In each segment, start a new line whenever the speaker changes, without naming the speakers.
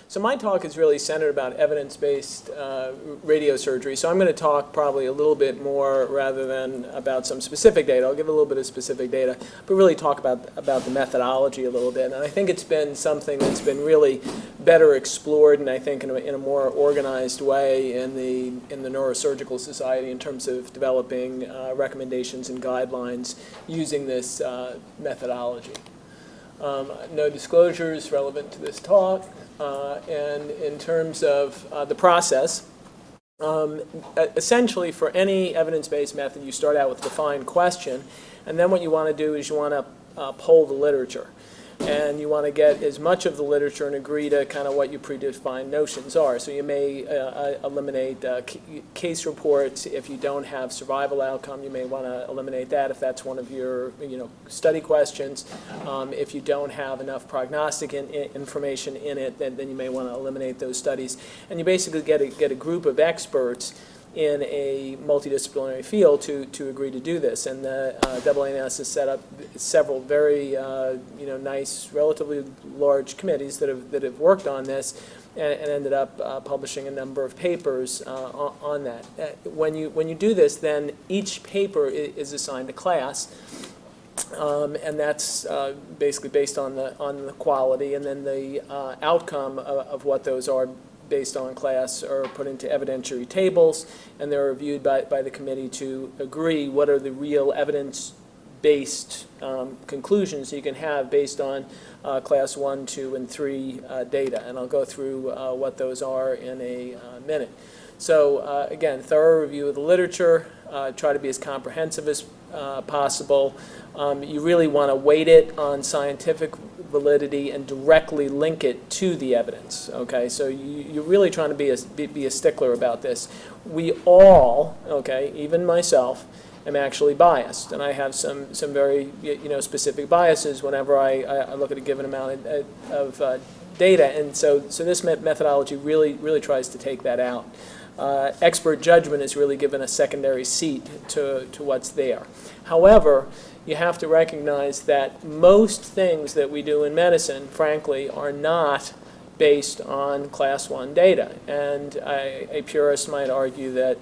So my talk is really centered about evidence-based radiosurgery. So I'm going to talk probably a little bit more rather than about some specific data. I'll give a little bit of specific data, but really talk about the methodology a little bit. And I think it's been something that's been really better explored, and I think in a more organized way in the Neurosurgical Society in terms of developing recommendations and guidelines using this methodology. No disclosures relevant to this talk. And in terms of the process, essentially for any evidence-based method, you start out with a defined question, and then what you want to do is you want to poll the literature. And you want to get as much of the literature and agree to kind of what your predefined notions are. So you may eliminate case reports. If you don't have survival outcome, you may want to eliminate that if that's one of your study questions. If you don't have enough prognostic information in it, then you may want to eliminate those studies. And you basically get a group of experts in a multidisciplinary field to agree to do this. And the AANS has set up several very nice, relatively large committees that have worked on this and ended up publishing a number of papers on that. When you do this, then each paper is assigned a class. And that's basically based on the quality, and then the outcome of what those are based on class are put into evidentiary tables, and they're reviewed by the committee to agree what are the real evidence-based conclusions you can have based on class 1, 2, and 3 data. And I'll go through what those are in a minute. So again, thorough review of the literature, try to be as comprehensive as possible. You really want to weight it on scientific validity and directly link it to the evidence. Okay, so you're really trying to be a stickler about this. We all, okay, even myself, am actually biased, and I have some very specific biases whenever I look at a given amount of data, and so this methodology really tries to take that out. Expert judgment is really given a secondary seat to what's there. However, you have to recognize that most things that we do in medicine, frankly, are not based on class 1 data. And a purist might argue that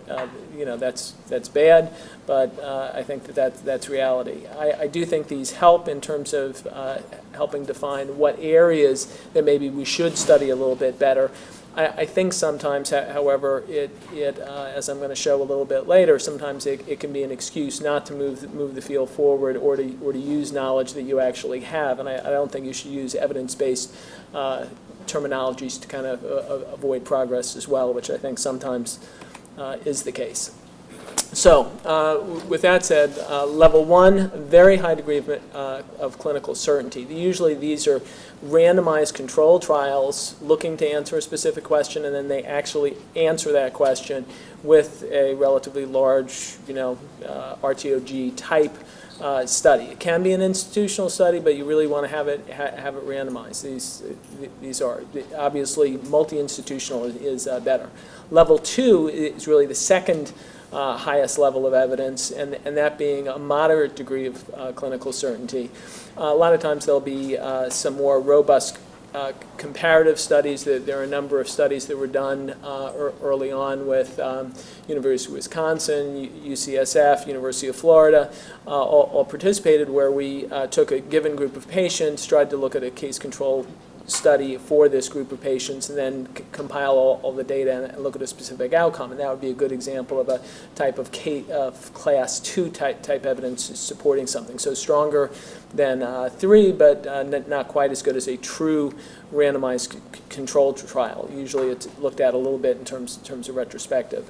that's bad, but I think that's reality. I do think these help in terms of helping define what areas that maybe we should study a little bit better. I think sometimes, however, as I'm going to show a little bit later, sometimes it can be an excuse not to move the field forward or to use knowledge that you actually have. And I don't think you should use evidence-based terminologies to kind of avoid progress as well, which I think sometimes is the case. So, with that said, level 1, very high degree of clinical certainty. Usually these are randomized controlled trials looking to answer a specific question, and then they actually answer that question with a relatively large, RTOG type study. It can be an institutional study, but you really want to have it randomized. These are obviously multi-institutional is better. Level 2 is really the second highest level of evidence, and that being a moderate degree of clinical certainty. A lot of times there'll be some more robust comparative studies. There are a number of studies that were done early on with University of Wisconsin, UCSF, University of Florida, all participated, where we took a given group of patients, tried to look at a case control study for this group of patients, and then compile all the data and look at a specific outcome. And that would be a good example of a type of class 2 type evidence supporting something. So stronger than 3, but not quite as good as a true randomized controlled trial. Usually it's looked at a little bit in terms of retrospective.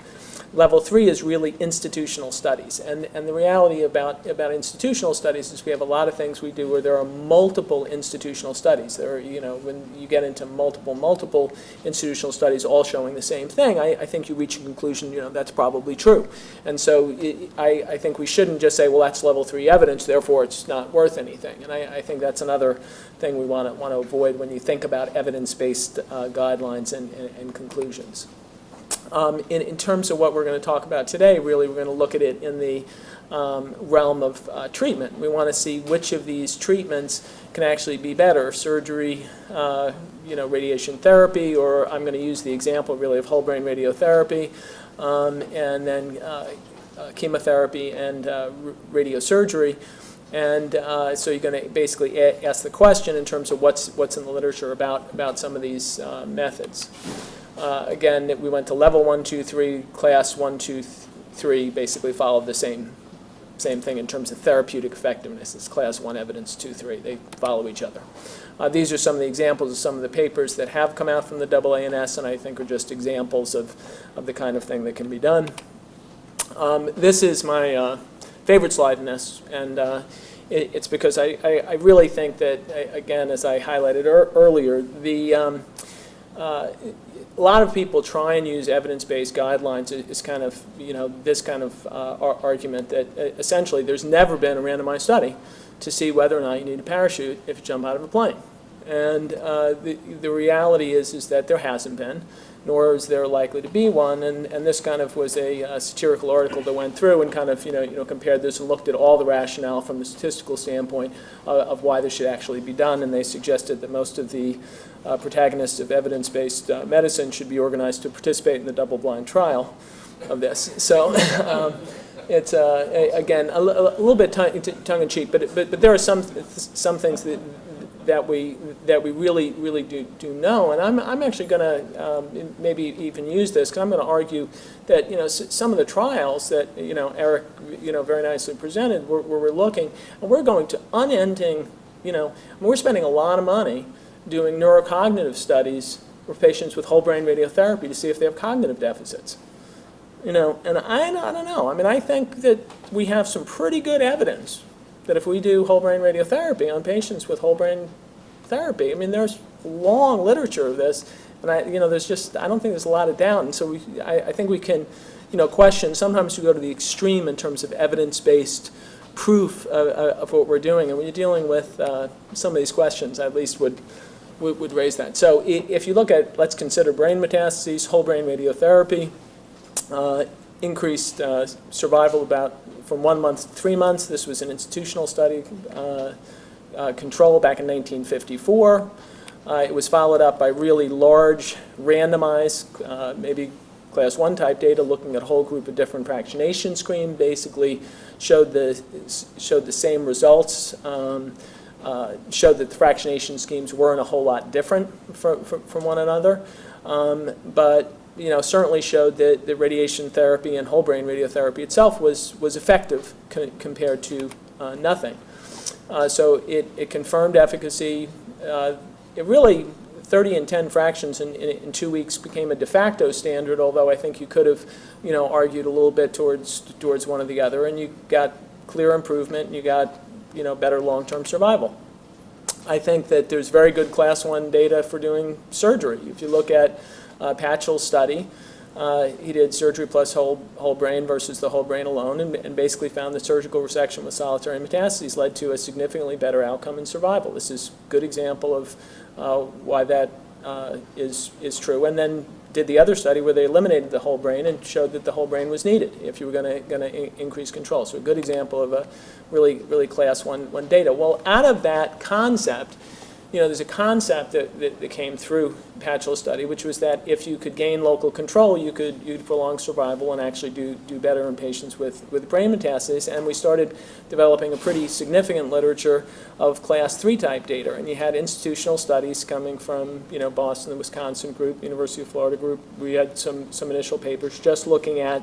Level 3 is really institutional studies, and the reality about institutional studies is we have a lot of things we do where there are multiple institutional studies. There are, when you get into multiple institutional studies all showing the same thing, I think you reach a conclusion, that's probably true. And so I think we shouldn't just say, well, that's level 3 evidence, therefore it's not worth anything. And I think that's another thing we want to avoid when you think about evidence-based guidelines and conclusions. In terms of what we're going to talk about today, really we're going to look at it in the realm of treatment. We want to see which of these treatments can actually be better: surgery, radiation therapy, or I'm going to use the example really of whole brain radiotherapy, and then chemotherapy and radiosurgery. And so you're going to basically ask the question in terms of what's in the literature about some of these methods. Again, we went to level 1, 2, 3, class 1, 2, 3, basically followed the same thing in terms of therapeutic effectiveness. It's class 1 evidence, 2, 3. They follow each other. These are some of the examples of some of the papers that have come out from the AANS, and I think are just examples of the kind of thing that can be done. This is my favorite slide in this, and it's because I really think that, again, as I highlighted earlier, a lot of people try and use evidence-based guidelines as kind of, this kind of argument that essentially there's never been a randomized study to see whether or not you need a parachute if you jump out of a plane. And the reality is that there hasn't been, nor is there likely to be one. And this kind of was a satirical article that went through and kind of compared this and looked at all the rationale from the statistical standpoint of why this should actually be done. And they suggested that most of the protagonists of evidence-based medicine should be organized to participate in the double-blind trial of this. So it's again a little bit tongue-in-cheek, but there are some things that we really do know, and I'm actually going to maybe even use this, because I'm going to argue that some of the trials that Eric very nicely presented, we're looking, and we're going to unending, we're spending a lot of money doing neurocognitive studies for patients with whole brain radiotherapy to see if they have cognitive deficits. And I don't know. I mean, I think that we have some pretty good evidence that if we do whole brain radiotherapy on patients with whole brain therapy, I mean, there's long literature of this, and I don't think there's a lot of doubt. And so I think we can, question. Sometimes we go to the extreme in terms of evidence-based proof of what we're doing, and when you're dealing with some of these questions, I at least would raise that. So if you look at, let's consider brain metastases, whole brain radiotherapy, increased survival from 1 month to 3 months. This was an institutional study, control back in 1954. It was followed up by really large, randomized, maybe class 1 type data, looking at a whole group of different fractionation schemes, basically showed the same results, showed that the fractionation schemes weren't a whole lot different from one another, but certainly showed that the radiation therapy and whole brain radiotherapy itself was effective compared to nothing. So it confirmed efficacy. It really, 30 and 10 fractions in 2 weeks became a de facto standard, although I think you could have argued a little bit towards one or the other, and you got clear improvement, and you got better long-term survival. I think that there's very good class 1 data for doing surgery. If you look at Patchell's study, he did surgery plus whole brain versus the whole brain alone, and basically found that surgical resection with solitary metastases led to a significantly better outcome in survival. This is a good example of why that is true. And then did the other study where they eliminated the whole brain and showed that the whole brain was needed if you were going to increase control. So a good example of a really class 1 data. Well, out of that concept, there's a concept that came through Patchell's study, which was that if you could gain local control, you'd prolong survival and actually do better in patients with brain metastases. And we started developing a pretty significant literature of class 3 type data. And you had institutional studies coming from Boston, the Wisconsin group, University of Florida group. We had some initial papers just looking at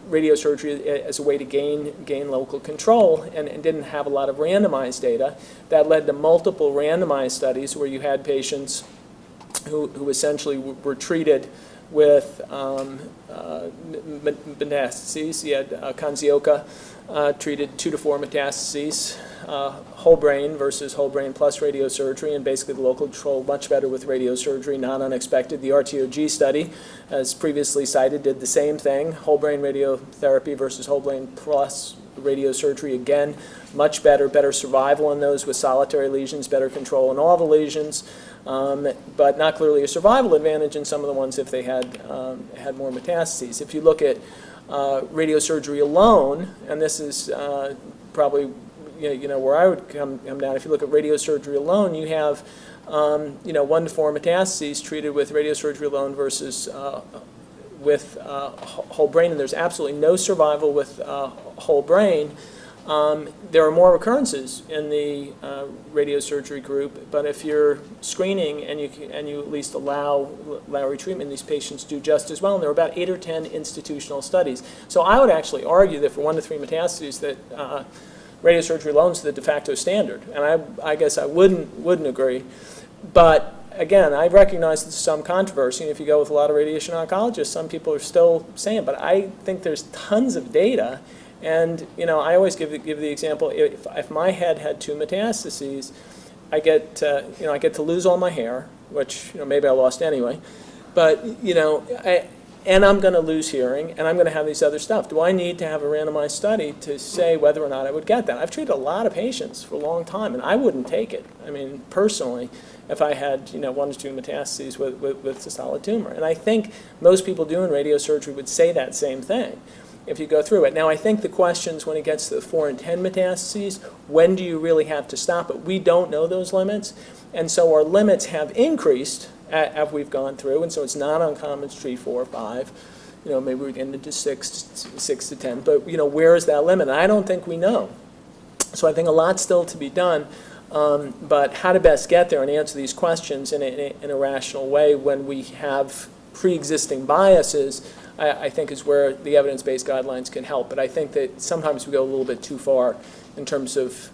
radiosurgery as a way to gain local control, and didn't have a lot of randomized data. That led to multiple randomized studies where you had patients who essentially were treated with metastases. You had Kanzioka treated 2 to 4 metastases, whole brain versus whole brain plus radiosurgery, and basically the local control much better with radiosurgery, not unexpected. The RTOG study, as previously cited, did the same thing, whole brain radiotherapy versus whole brain plus radiosurgery. Again, much better survival in those with solitary lesions, better control in all the lesions, but not clearly a survival advantage in some of the ones if they had more metastases. If you look at radiosurgery alone, and this is probably where I would come down. If you look at radiosurgery alone, you have 1 to 4 metastases treated with radiosurgery alone versus with whole brain, and there's absolutely no survival with whole brain. There are more recurrences in the radiosurgery group, but if you're screening and you at least allow retreatment, these patients do just as well. And there are about 8 or 10 institutional studies. So I would actually argue that for 1 to 3 metastases, that radiosurgery alone is the de facto standard. And I guess I wouldn't agree, but again, I recognize there's some controversy, and if you go with a lot of radiation oncologists, some people are still saying, but I think there's tons of data. And I always give the example: if my head had 2 metastases, I get to lose all my hair, which maybe I lost anyway, but and I'm going to lose hearing, and I'm going to have these other stuff. Do I need to have a randomized study to say whether or not I would get that? I've treated a lot of patients for a long time, and I wouldn't take it. I mean, personally, if I had 1 to 2 metastases with a solid tumor, and I think most people doing radiosurgery would say that same thing if you go through it. Now, I think the questions when it gets to the 4 and 10 metastases, when do you really have to stop it? We don't know those limits, and so our limits have increased as we've gone through, and so it's not uncommon to treat 4 or 5. Maybe we're getting into 6 to 10, but where is that limit? I don't think we know. So I think a lot's still to be done, but how to best get there and answer these questions in a rational way when we have pre-existing biases, I think is where the evidence-based guidelines can help. But I think that sometimes we go a little bit too far in terms of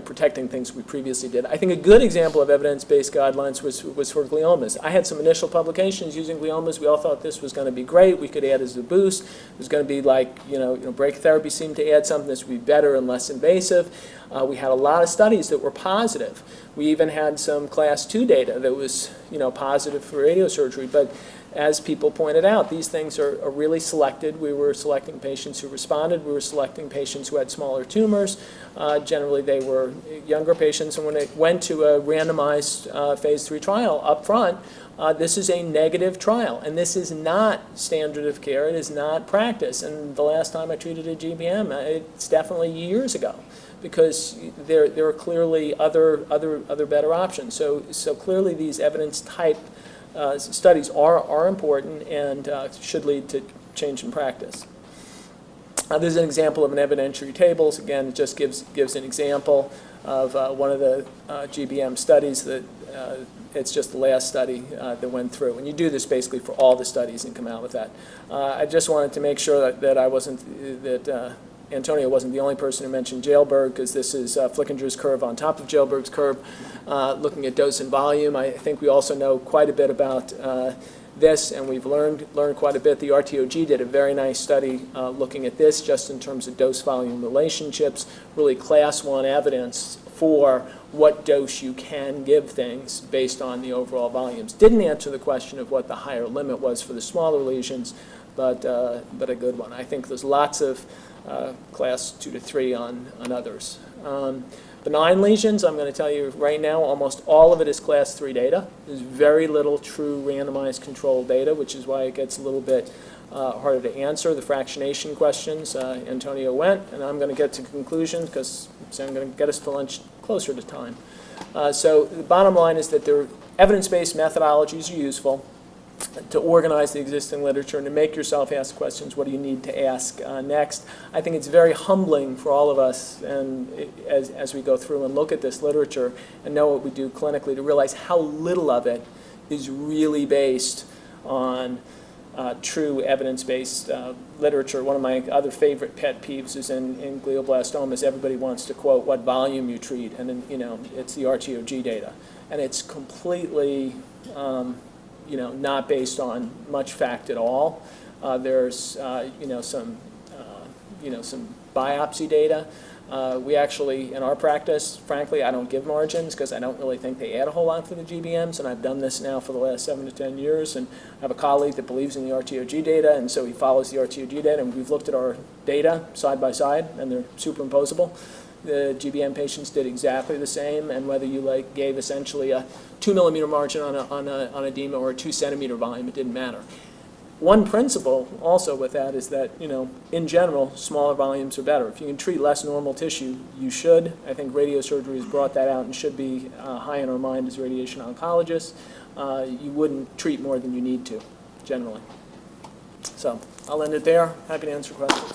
protecting things we previously did. I think a good example of evidence-based guidelines was for gliomas. I had some initial publications using gliomas. We all thought this was going to be great. We could add as a boost. It was going to be like, brachytherapy seemed to add something. This would be better and less invasive. We had a lot of studies that were positive. We even had some class 2 data that was, positive for radiosurgery. But as people pointed out, these things are really selected. We were selecting patients who responded. We were selecting patients who had smaller tumors. Generally, they were younger patients. And when it went to a randomized phase 3 trial up front, this is a negative trial. And this is not standard of care. It is not practice. And the last time I treated a GBM, it's definitely years ago, because there are clearly other better options. So clearly these evidence type studies are important and should lead to change in practice. There's an example of an evidentiary tables. Again, it just gives an example of one of the GBM studies that it's just the last study that went through. And you do this basically for all the studies and come out with that. I just wanted to make sure that I wasn't, that Antonio wasn't the only person who mentioned Jailberg, because this is Flickinger's curve on top of Jailberg's curve, looking at dose and volume. I think we also know quite a bit about this, and we've learned quite a bit. The RTOG did a very nice study looking at this just in terms of dose-volume relationships, really class 1 evidence for what dose you can give things based on the overall volumes. Didn't answer the question of what the higher limit was for the smaller lesions, but a good one. I think there's lots of class 2 to 3 on others. Benign lesions, I'm going to tell you right now, almost all of it is class 3 data. There's very little true randomized controlled data, which is why it gets a little bit harder to answer. The fractionation questions, Antonio went, and I'm going to get to conclusion because I'm going to get us to lunch closer to time. So the bottom line is that the evidence-based methodologies are useful to organize the existing literature and to make yourself ask questions, what do you need to ask next? I think it's very humbling for all of us, and as we go through and look at this literature and know what we do clinically, to realize how little of it is really based on true evidence-based literature. One of my other favorite pet peeves is in glioblastomas. Everybody wants to quote what volume you treat, and then, it's the RTOG data, and it's completely not based on much fact at all. There's some biopsy data, We actually, in our practice, frankly, I don't give margins because I don't really think they add a whole lot for the GBMs, and I've done this now for the last 7 to 10 years, and I have a colleague that believes in the RTOG data, and so he follows the RTOG data, and we've looked at our data side by side, and they're superimposable. The GBM patients did exactly the same, and whether you gave essentially a 2 millimeter margin on edema or a 2 centimeter volume, it didn't matter. One principle also with that is that, in general, smaller volumes are better. If you can treat less normal tissue, you should. I think radiosurgery has brought that out and should be high in our mind as radiation oncologists. You wouldn't treat more than you need to, generally. So I'll end it there. Happy to answer questions.